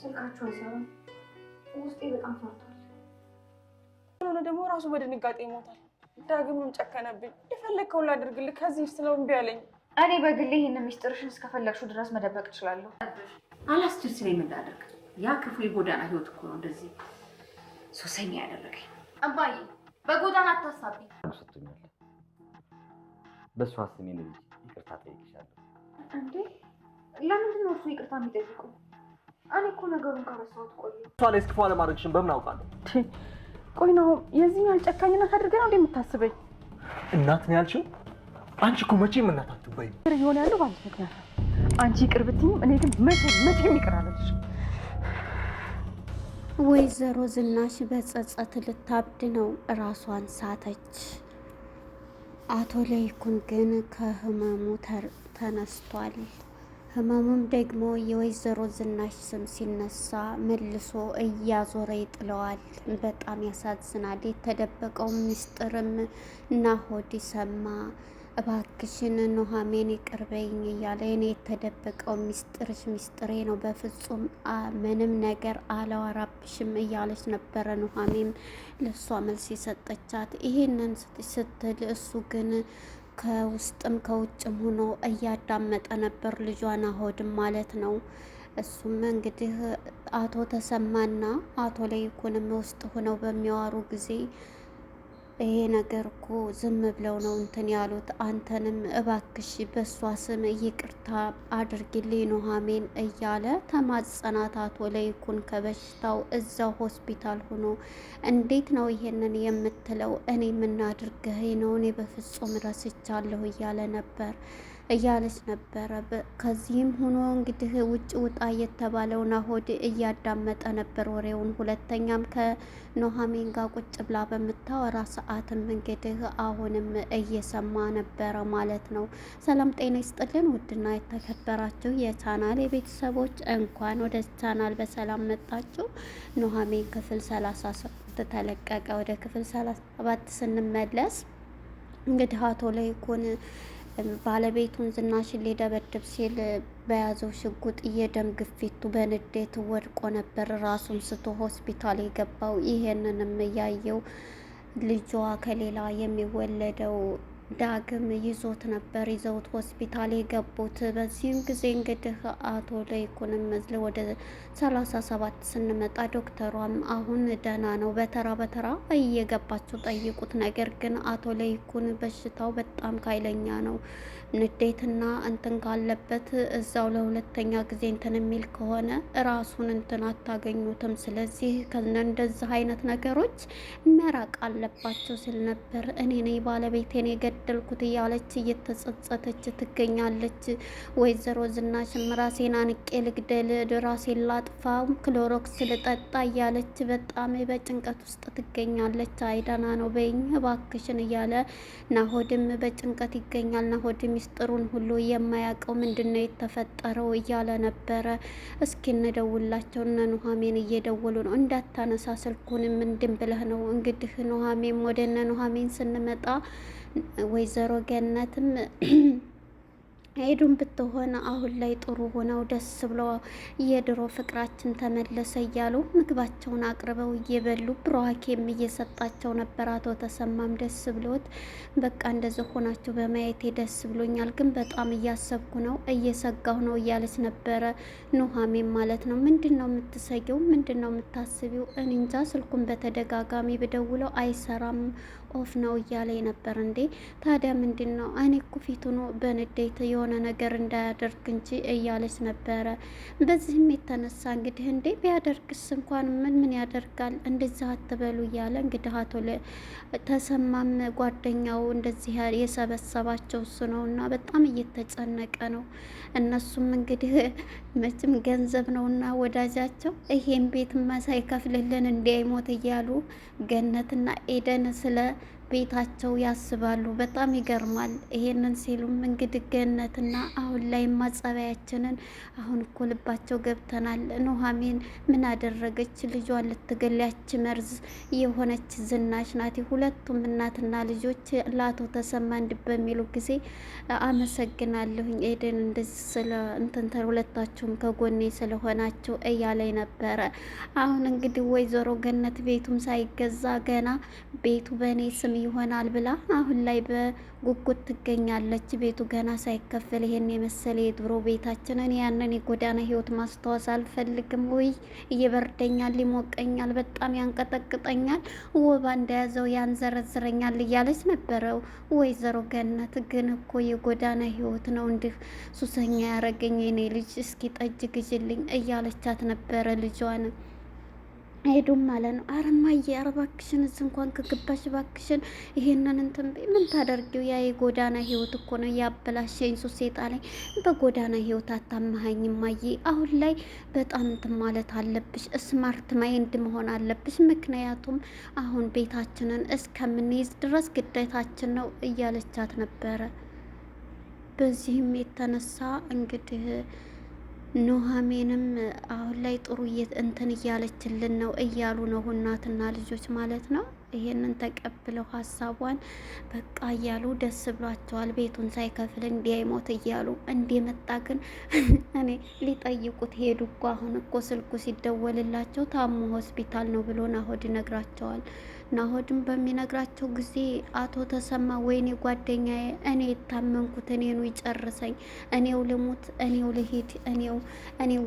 ስልካቸው አይሰራም። ውስጤ በጣም ፈርቷል። ሆነ ደግሞ ራሱ በድንጋጤ ይሞታል። ዳግምም ጨከነብኝ። የፈለግከውን ላድርግልህ ከዚህ ስለው እምቢ አለኝ። እኔ በግሌ ይህን ሚስጥርሽን እስከፈለግሽው ድረስ መደበቅ እችላለሁ። አላስችል ስለኝ ምን ላድርግ? ያ ክፉ የጎዳና ህይወት እኮ ነው እንደዚህ ሱሰኛ ያደረገኝ። አባዬ በጎዳና አታሳቢ። ሰጥቶኛል። በእሷ ስሜ ነው ይቅርታ ጠይቅሻለሁ። እንዴ ለምንድን ነው እሱ ይቅርታ የሚጠይቁ? እኔ እኮ ነገሩን ከረሳሁት ቆየ። እሷ ላይ እስክፋ ለማድረግሽን በምን አውቃለሁ? ቆይ ነው የዚህኛው ጨካኝነት አድርገህ ነው እንደምታስበኝ? እናት ነው ያልሽው? አንቺ እኮ መቼም እናት አትበይም። ይሆን ያለው ባንቺ ምክንያት። አንቺ ይቅር ብትይም እኔ ግን መቼም ይቅር አልልሽም። ወይዘሮ ዝናሽ በጸጸት ልታብድ ነው፣ ራሷን ሳተች። አቶ ለይኩን ግን ከህመሙ ተነስቷል። ህመሙም ደግሞ የወይዘሮ ዝናሽ ስም ሲነሳ መልሶ እያዞረ ይጥለዋል። በጣም ያሳዝናል። የተደበቀው ምስጢርም ናሆድ ሰማ። እባክሽን ኑሐሚን ይቅር በይኝ እያለ እኔ የተደበቀው ሚስጥርሽ ሚስጥሬ ነው፣ በፍጹም ምንም ነገር አላወራብሽም እያለች ነበረ ኑሐሚን ለእሷ መልስ የሰጠቻት። ይሄንን ስትል እሱ ግን ከውስጥም ከውጭም ሆኖ እያዳመጠ ነበር፣ ልጇን ናሆድም ማለት ነው። እሱም እንግዲህ አቶ ተሰማና አቶ ለይኩንም ውስጥ ሆነው በሚያወሩ ጊዜ ይሄ ነገር እኮ ዝም ብለው ነው እንትን ያሉት፣ አንተንም እባክሽ በእሷ ስም ይቅርታ አድርጊልኝ ኑሐሚን እያለ ተማጸናት። አቶ ለይኩን ከበሽታው እዛው ሆስፒታል ሆኖ እንዴት ነው ይሄንን የምትለው? እኔ የምናድርገህ ነው? እኔ በፍጹም ረስቻለሁ እያለች ነበረ። ከዚህም ሆኖ እንግዲህ ውጭ ውጣ የተባለው ናሆድ እያዳመጠ ነበር ወሬውን። ሁለተኛም ከኑሐሚን ጋር ቁጭ ብላ በምታወራ ሰዓትም እንግዲህ አሁንም እየሰማ ነበረ ማለት ነው። ሰላም ጤና ይስጥልን ውድና የተከበራችሁ የቻናል የቤተሰቦች እንኳን ወደ ቻናል በሰላም መጣችሁ። ኑሐሚን ክፍል 37 ተለቀቀ። ወደ ክፍል 37 ስንመለስ እንግዲህ አቶ ለይኩን ባለቤቱን ዝናሽን ሊደበድብ ሲል በያዘው ሽጉጥ የደም ግፊቱ በንዴት ወድቆ ነበር ራሱን ስቶ ሆስፒታል የገባው። ይሄንንም ያየው ልጇ ከሌላ የሚወለደው ዳግም ይዞት ነበር ይዘውት ሆስፒታል የገቡት። በዚህም ጊዜ እንግዲህ አቶ ለይኩንም ወደ 37 ስንመጣ ዶክተሯም አሁን ደህና ነው፣ በተራ እየገባቸው ጠይቁት። ነገር ግን አቶ ለይኩን በሽታው በጣም ኃይለኛ ነው፣ ንዴትና እንትን ካለበት እዛው ለሁለተኛ ጊዜ እንትን የሚል ከሆነ ራሱን እንትን አታገኙትም። ስለዚህ እንደዚህ አይነት ነገሮች መራቅ አለባቸው ሲል ነበር። እኔ ነኝ ባለቤቴን የገደልኩት እያለች እየተጸጸተች ትገኛለች። ወይዘሮ ዝናሽም ራሴን አንቄ ልግደል፣ ራሴን ላጥፋ፣ ክሎሮክስ ልጠጣ እያለች በጣም በጭንቀት ውስጥ ትገኛለች። አይዳና ነው በይኝ እባክሽን እያለ ናሆድም በጭንቀት ይገኛል። ናሆድ ሚስጥሩን ሁሉ የማያውቀው ምንድነው የተፈጠረው እያለ ነበረ። እስኪ እንደውላቸው እነ ኑሐሚን እየደወሉ ነው፣ እንዳታነሳ ስልኩን ምንድን ብለህ ነው? እንግዲህ ኑሐሚን ወደ እነ ኑሐሚን ስንመጣ ወይዘሮ ገነትም ሄዱን ብትሆን አሁን ላይ ጥሩ ሆነው ደስ ብሎ የድሮ ፍቅራችን ተመለሰ እያሉ ምግባቸውን አቅርበው እየበሉ ብሩኬም እየሰጣቸው ነበር። አቶ ተሰማም ደስ ብሎት በቃ እንደዚህ ሆናችሁ በማየቴ ደስ ብሎኛል፣ ግን በጣም እያሰብኩ ነው፣ እየሰጋሁ ነው እያለች ነበረ ኑሐሚን ማለት ነው። ምንድን ነው የምትሰጊው? ምንድን ነው የምታስቢው? እኔ እንጃ፣ ስልኩን በተደጋጋሚ ብደውለው አይሰራም፣ ኦፍ ነው እያለ ነበር። እንዴ ታዲያ ምንድን ነው? እኔ እኮ ፊቱ ነው በንዴት የሆነ ነገር እንዳያደርግ እንጂ እያለች ነበረ። በዚህም የተነሳ እንግዲህ እንዴ ቢያደርግስ እንኳን ምን ያደርጋል፣ እንደዚህ አትበሉ እያለ እንግዲህ አቶ ተሰማም ጓደኛው እንደዚህ የሰበሰባቸው እሱ ነው እና በጣም እየተጨነቀ ነው። እነሱም እንግዲህ መቼም ገንዘብ ነውና ወዳጃቸው ይሄን ቤት ሳይከፍልልን እንዲያይሞት እያሉ ገነትና ኤደን ስለ ቤታቸው ያስባሉ። በጣም ይገርማል። ይሄንን ሲሉም እንግዲህ ገነትና አሁን ላይ ማጸባያችንን አሁን እኮ ልባቸው ገብተናል። ኑሐሚን ምን አደረገች? ልጇን ልትገላች መርዝ የሆነች ዝናሽ ናት። ሁለቱም እናትና ልጆች ለአቶ ተሰማ እንድ በሚሉ ጊዜ አመሰግናለሁኝ ኤደን እንደዚህ ስለ እንትን ሁለታችሁም ከጎኔ ስለሆናቸው እያለኝ ነበረ። አሁን እንግዲህ ወይዘሮ ገነት ቤቱም ሳይገዛ ገና ቤቱ በእኔ ስም ይሆናል ብላ አሁን ላይ በጉጉት ትገኛለች። ቤቱ ገና ሳይከፈል ይሄን የመሰለ የድሮ ቤታችንን ያንን የጎዳና ህይወት ማስታወስ አልፈልግም። ውይ እየበርደኛል፣ ይሞቀኛል፣ በጣም ያንቀጠቅጠኛል፣ ወባ እንደያዘው ያንዘረዝረኛል እያለች ነበረው ወይዘሮ ገነት። ግን እኮ የጎዳና ህይወት ነው እንዲህ ሱሰኛ ያረገኝ የኔ ልጅ፣ እስኪ ጠጅ ግዥልኝ እያለቻት ነበረ ልጇን ሄዱም ማለት ነው። አረማዬ አረባክሽን እዚህ እንኳን ከገባሽ ባክሽን ይሄንን እንትን ምን ታደርጊው? ያ የጎዳና ህይወት እኮ ነው ያበላሸኝ ሱስ ጣለኝ። በጎዳና ህይወት አታማሃኝ ማዬ። አሁን ላይ በጣም እንትን ማለት አለብሽ፣ ስማርት ማይንድ መሆን አለብሽ። ምክንያቱም አሁን ቤታችንን እስከምንይዝ ድረስ ግዴታችን ነው እያለቻት ነበረ። በዚህም የተነሳ እንግዲህ ኑሐሚንም አሁን ላይ ጥሩ እንትን እያለችልን ነው እያሉ ነው እናትና ልጆች ማለት ነው። ይሄንን ተቀብለው ሀሳቧን በቃ እያሉ ደስ ብሏቸዋል። ቤቱን ሳይከፍል እንዲያይሞት እያሉ እንደመጣ ግን እኔ ሊጠይቁት ሄዱ እኮ። አሁን እኮ ስልኩ ሲደወልላቸው ታሞ ሆስፒታል ነው ብሎ ናሆድ ይነግራቸዋል። ናሆድም በሚነግራቸው ጊዜ አቶ ተሰማ ወይኔ ጓደኛዬ፣ እኔ የታመንኩት እኔኑ ይጨርሰኝ፣ እኔው ልሙት፣ እኔው ልሂድ፣ እኔው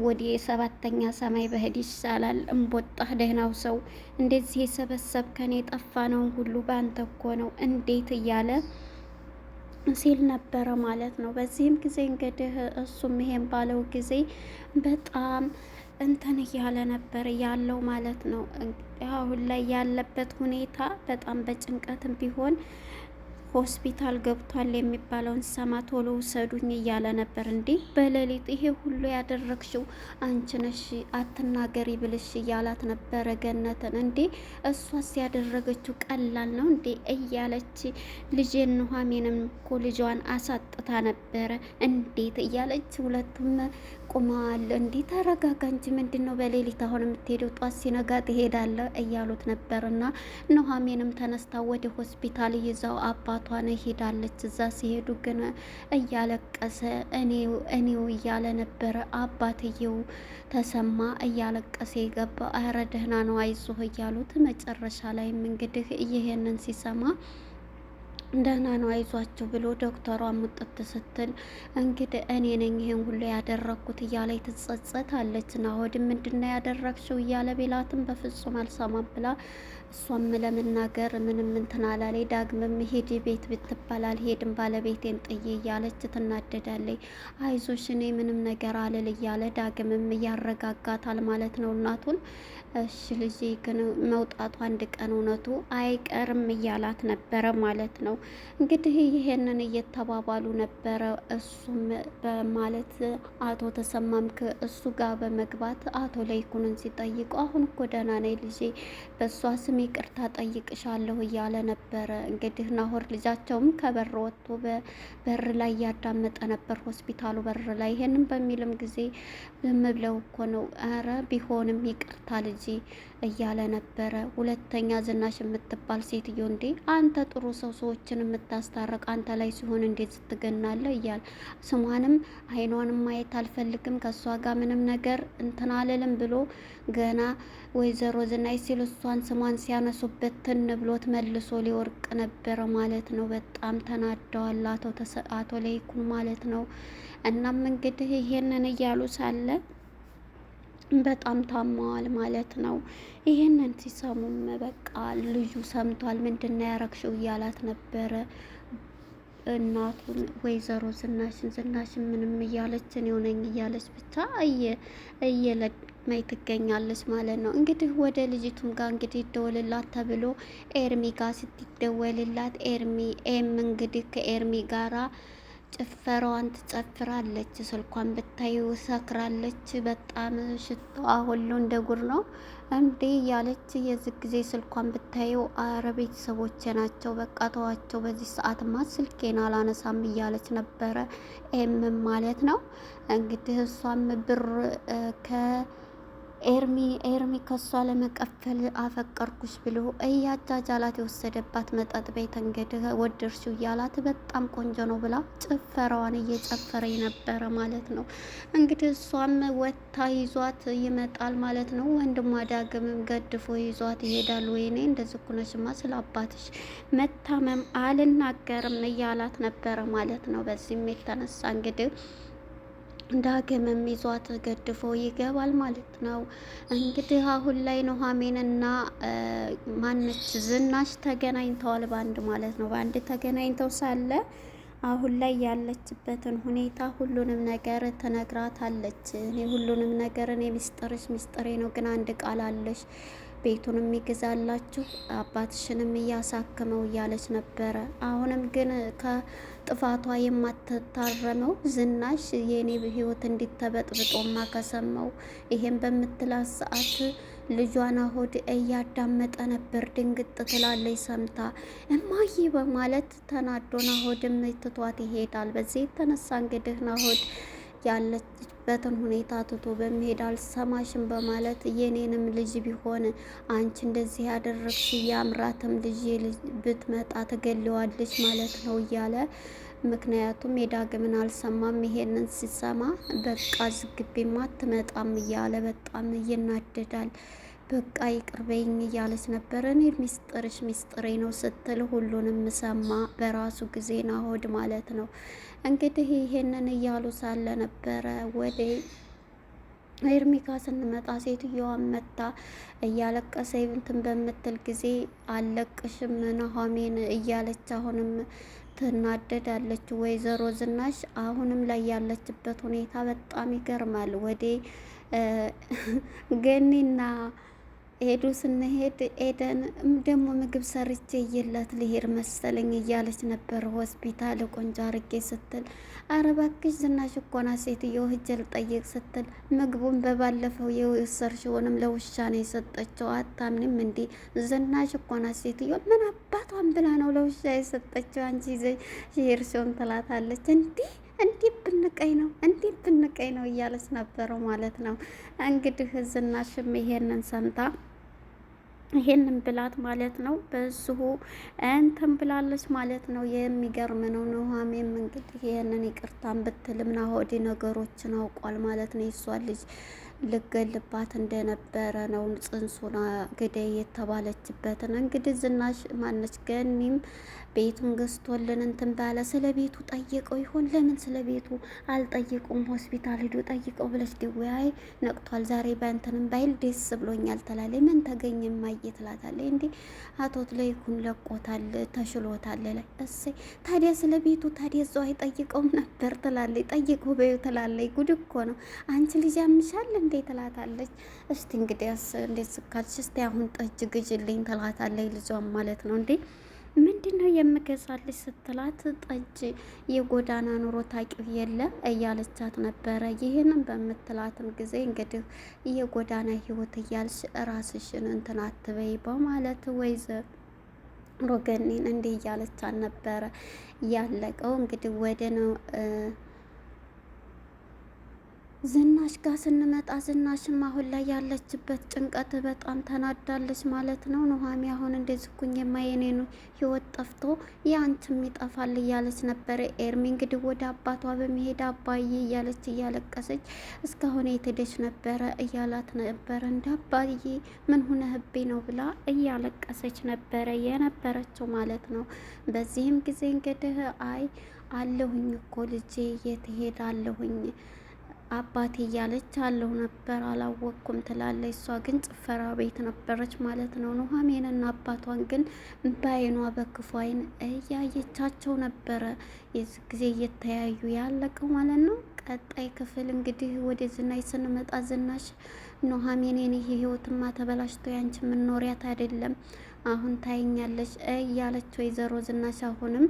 ወደ 7ኛ ሰማይ በሄድ ይሻላል። እምቦጣህ ደህናው ሰው እንደዚህ የሰበሰብ ከኔ ጠፋ ነው ሁሉ በአንተ እኮ ነው እንዴት እያለ ሲል ነበረ ማለት ነው። በዚህም ጊዜ እንግዲህ እሱም ይሄን ባለው ጊዜ በጣም እንትን እያለ ነበር ያለው ማለት ነው። አሁን ላይ ያለበት ሁኔታ በጣም በጭንቀትም ቢሆን ሆስፒታል ገብቷል የሚባለውን ሰማ ቶሎ ውሰዱኝ እያለ ነበር። እንዴ በሌሊት ይሄ ሁሉ ያደረግሽው አንቺ ነሽ አትናገሪ ብልሽ እያላት ነበረ ገነትን። እንዴ እሷስ ያደረገችው ቀላል ነው እንዴ እያለች ልጄን ኑሐሚንም እኮ ልጇን አሳጥታ ነበረ እንዴት እያለች ሁለቱም ቁመዋል። እንዴ ተረጋጋ እንጂ ምንድን ነው በሌሊት አሁን የምትሄደው? ጧት ሲነጋ ትሄዳለህ እያሉት ነበርና ኑሐሚንም ተነስታ ወደ ሆስፒታል ይዛው አባቷን ሄዳለች። እዛ ሲሄዱ ግን እያለቀሰ እኔው እያለ ነበረ አባትየው ተሰማ እያለቀሰ የገባ። አረ ደህና ነው አይዞህ እያሉት መጨረሻ ላይም እንግዲህ ይሄንን ሲሰማ ደህና ነው አይዟቸው ብሎ ዶክተሯ ሙጥት ስትል እንግዲህ እኔ ነኝ ይሄን ሁሉ ያደረኩት እያለ ትጸጸታለች። ናሆድ ምንድነው ያደረግሽው እያለ ቢላትም በፍጹም አልሰማም ብላ እሷም ለመናገር ምንም እንትን አላለች። ዳግምም ሂድ ቤት ብትባል አልሄድም ባለቤቴን ጥዬ እያለች ትናደዳለች። አይዞሽ እኔ ምንም ነገር አልል እያለ ዳግምም እያረጋጋታል ማለት ነው እናቱን። እሺ ልጄ ግን መውጣቱ አንድ ቀን እውነቱ አይቀርም እያላት ነበረ ማለት ነው። እንግዲህ ይሄንን እየተባባሉ ነበረ። እሱም በማለት አቶ ተሰማም ከእሱ ጋር በመግባት አቶ ለይኩንን ሲጠይቁ አሁን እኮ ደህና ነኝ ልጄ፣ በእሷ ስም ይቅርታ ጠይቅሻለሁ እያለ ነበረ። እንግዲህ ናሆር ልጃቸውም ከበር ወጥቶ በበር ላይ እያዳመጠ ነበር፣ ሆስፒታሉ በር ላይ። ይሄንን በሚልም ጊዜ ዝም ብለው እኮ ነው አረ ቢሆንም ይቅርታ ልጄ እያለ ነበረ። ሁለተኛ ዝናሽ የምትባል ሴትዮ እንዴ አንተ ጥሩ ሰው ሰዎችን የምታስታረቅ አንተ ላይ ሲሆን እንዴት ስትገናለ እያለ ስሟንም አይኗንም ማየት አልፈልግም ከእሷ ጋር ምንም ነገር እንትን አልልም ብሎ ገና ወይዘሮ ዝናሽ ሲል እሷን ስሟን ሲያነሱበት ትን ብሎት መልሶ ሊወርቅ ነበረ ማለት ነው። በጣም ተናደዋል አቶ ለይኩን ማለት ነው። እናም እንግዲህ ይሄንን እያሉ ሳለ በጣም ታማዋል ማለት ነው። ይሄንን ሲሰሙም በቃ ልጁ ሰምቷል። ምንድነው ያረግሽው እያላት ነበረ እናቱን ወይዘሮ ዝናሽን ምንም እያለች እኔው ነኝ እያለች ብቻ እየለመኝ ትገኛለች ማለት ነው። እንግዲህ ወደ ልጅቱም ጋር እንግዲህ ይደወልላት ተብሎ ኤርሚ ጋር ስትደወልላት ኤም እንግዲህ ከኤርሚ ጋራ ጭፈራዋን ትጨፍራለች። ስልኳን ብታዩ ሰክራለች። በጣም ሽታዋ ሁሉ እንደ ጉር ነው እንዴ እያለች የዚህ ጊዜ ስልኳን ብታዩ አረ ቤተሰቦቼ ናቸው በቃ ተዋቸው፣ በዚህ ሰዓትማ ስልኬን አላነሳም እያለች ነበረ። ኤምም ማለት ነው እንግዲህ እሷም ብር ኤርሚ ከሷ ለመቀፈል አፈቀርኩሽ ብሎ እያጃጃላት የወሰደባት መጠጥ ቤት እንግዲህ ወደድሽው እያላት በጣም ቆንጆ ነው ብላ ጭፈራዋን እየጨፈረ ነበረ ማለት ነው። እንግዲህ እሷም ወታ ይዟት ይመጣል ማለት ነው። ወንድሟ ዳግምም ገድፎ ይዟት ይሄዳል። ወይኔ እንደዚህ እኮ ነሽማ ስለ አባትሽ መታመም አልናገርም እያላት ነበረ ማለት ነው። በዚህም የተነሳ እንግዲህ ዳግምም ይዟት ገድፎ ይገባል ማለት ነው። እንግዲህ አሁን ላይ ኑሃሚንና ማነች ዝናሽ ተገናኝተዋል በአንድ ማለት ነው። በአንድ ተገናኝተው ሳለ አሁን ላይ ያለችበትን ሁኔታ ሁሉንም ነገር ትነግራታለች። እኔ ሁሉንም ነገር እኔ ሚስጥሬ ነው፣ ግን አንድ ቃል አለሽ ቤቱንም ይግዛላችሁ አባትሽንም እያሳክመው እያለች ነበረ። አሁንም ግን ከጥፋቷ የማትታረመው ዝናሽ የኔ ህይወት እንዲተበጥብጦማ ከሰማው ይሄን በምትላት ሰዓት ልጇን አሁድ እያዳመጠ ነበር። ድንግጥ ትላለች ሰምታ እማዬ በማለት ተናዶ ናሆድም ትቷት ይሄዳል። በዚህ የተነሳ እንግዲህ ናሆድ ያለችበትን ሁኔታ ትቶ በመሄድ አልሰማሽም በማለት የኔንም ልጅ ቢሆን አንቺ እንደዚህ ያደረግሽ ያምራትም ልጅ ብትመጣ ትገለዋለች ማለት ነው እያለ ምክንያቱም የዳግምን አልሰማም። ይሄንን ሲሰማ በቃ ዝግቤማ አትመጣም እያለ በጣም ይናደዳል። በቃ ይቅርበኝ እያለች ነበር። እኔ ሚስጥሬ ነው ስትል ሁሉንም ሰማ በራሱ ጊዜ ናሆድ ማለት ነው። እንግዲህ ይሄንን እያሉ ሳለ ነበረ ወደ ኤርሚካ ስንመጣ ሴትዮዋን መታ እያለቀሰ እንትን በምትል ጊዜ አለቅሽም ኑሃሚን እያለች አሁንም ትናደዳለች። ወይዘሮ ዝናሽ አሁንም ላይ ያለችበት ሁኔታ በጣም ይገርማል። ወደ ገኒና ሄዱ ስንሄድ ኤደን ደግሞ ምግብ ሰርቼ እየላት ልሄድ መሰለኝ እያለች ነበር ሆስፒታል ቆንጆ አርጌ ስትል፣ አረ እባክሽ ዝናሽ እኮ ናት ሴትዮ ሂጅ ልጠይቅ ስትል፣ ምግቡን በባለፈው የወሰርሽውንም ለውሻ ነው የሰጠችው አታምንም እንዴ? ዝናሽ እኮ ናት ሴትዮ ምን አባቷን ብላ ነው ለውሻ የሰጠችው አንቺ ሄርሽውን ትላታለች። እንዲህ ብንቀኝ ነው እያለች ነበረው ማለት ነው። እንግዲህ ዝናሽም ይሄንን ሰምታ ይሄንን ብላት ማለት ነው በዚሁ እንትን ብላለች ማለት ነው። የሚገርም ነው። ኑሃሚንም እንግዲህ ይሄንን ይቅርታን ብትልም ናሆድ ነገሮችን አውቋል ማለት ነው። የሷ ልጅ ልገልባት እንደነበረ ነው ጽንሱና ግደይ የተባለችበትን እንግዲህ ዝናሽ ማነች ገኒም ቤቱን ገዝቶልን እንትን ባለ ስለ ቤቱ ጠይቀው ይሆን? ለምን ስለ ቤቱ አልጠይቁም? ሆስፒታል ሄዶ ጠይቀው ብለሽ ድወያይ ነቅቷል ዛሬ በእንትንም ባይል ደስ ብሎኛል ትላለች። ምን ተገኘ ማየ ትላታለች። እንዴ አቶት ለይኩን ለቆታል ተሽሎታል ላይ እሰይ ታዲያ ስለ ቤቱ ታዲያ እዛው አይጠይቀውም ነበር ትላለች። ጠይቀው በዩ ትላለች። ጉድ እኮ ነው አንቺ ልጅ ያምሻል እንዴ ትላታለች። እስቲ እንግዲያስ እንዴት ስካልሽ እስቲ አሁን ጠጅ ግጅልኝ ትላታለች። ልጇም ማለት ነው እንዴ ምንድነው የምገዛልሽ ስትላት ጠጅ የጎዳና ኑሮ ታቂው የለ እያለቻት ነበረ። ይህንን በምትላትም ጊዜ እንግዲህ የጎዳና ህይወት እያልሽ ራስሽን እንትን አትበይ በማለት ወይዘሮ ገኒን እንዴ እያለቻት ነበረ ያለቀው። እንግዲህ ወደ ነው ዝናሽ ጋር ስንመጣ ዝናሽም አሁን ላይ ያለችበት ጭንቀት በጣም ተናዳለች ማለት ነው። ኑሃሚን አሁን እንደዚህ ኩኝ የማየኔኑ ህይወት ጠፍቶ ያንቺም ይጠፋል እያለች ነበረ። ኤርሚ እንግዲህ ወደ አባቷ በመሄድ አባዬ እያለች እያለቀሰች እስካሁን የትደሽ ነበረ እያላት ነበረ። እንደ አባዬ ምን ሆነህብኝ ነው ብላ እያለቀሰች ነበረ የነበረችው ማለት ነው። በዚህም ጊዜ እንግዲህ አይ አለሁኝ እኮ ልጄ የት ሄዳለሁኝ አባቴ እያለች አለሁ ነበር አላወቅኩም ትላለች። እሷ ግን ጭፈራ ቤት ነበረች ማለት ነው። ኑሃሚንና አባቷን ግን በአይኗ በክፉ አይን እያየቻቸው ነበረ። የዚህ ጊዜ እየተያዩ ያለቀው ማለት ነው። ቀጣይ ክፍል እንግዲህ ወደ ዝናሽ ስንመጣ ዝናሽ ኑሃሚን የኔ ህይወትማ ተበላሽቶ ያንቺ መኖሪያት አይደለም አሁን ታይኛለች እያለች ወይዘሮ ዝናሽ አሁንም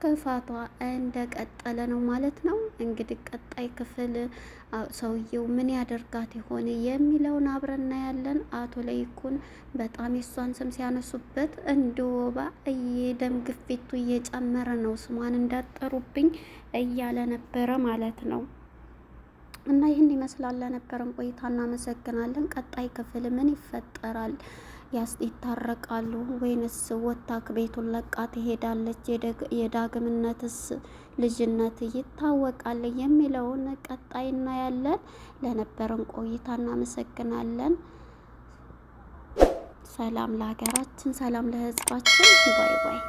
ክፋቷ እንደቀጠለ ነው ማለት ነው። እንግዲህ ቀጣይ ክፍል ሰውየው ምን ያደርጋት ይሆን የሚለውን አብረን እናያለን። አቶ ለይኩን በጣም የሷን ስም ሲያነሱበት እንደ ወባ ደም ግፊቱ እየጨመረ ነው፣ ስሟን እንዳጠሩብኝ እያለ ነበረ ማለት ነው። እና ይህን ይመስላል። ለነበረን ቆይታ እናመሰግናለን። ቀጣይ ክፍል ምን ይፈጠራል? ይታረቃሉ ወይንስ ወታክ ቤቱን ለቃ ትሄዳለች? የዳግምነትስ ልጅነት ይታወቃል የሚለውን ቀጣይ እናያለን። ለነበረን ቆይታ እናመሰግናለን። ሰላም ለሀገራችን፣ ሰላም ለሕዝባችን። ባይ ባይ።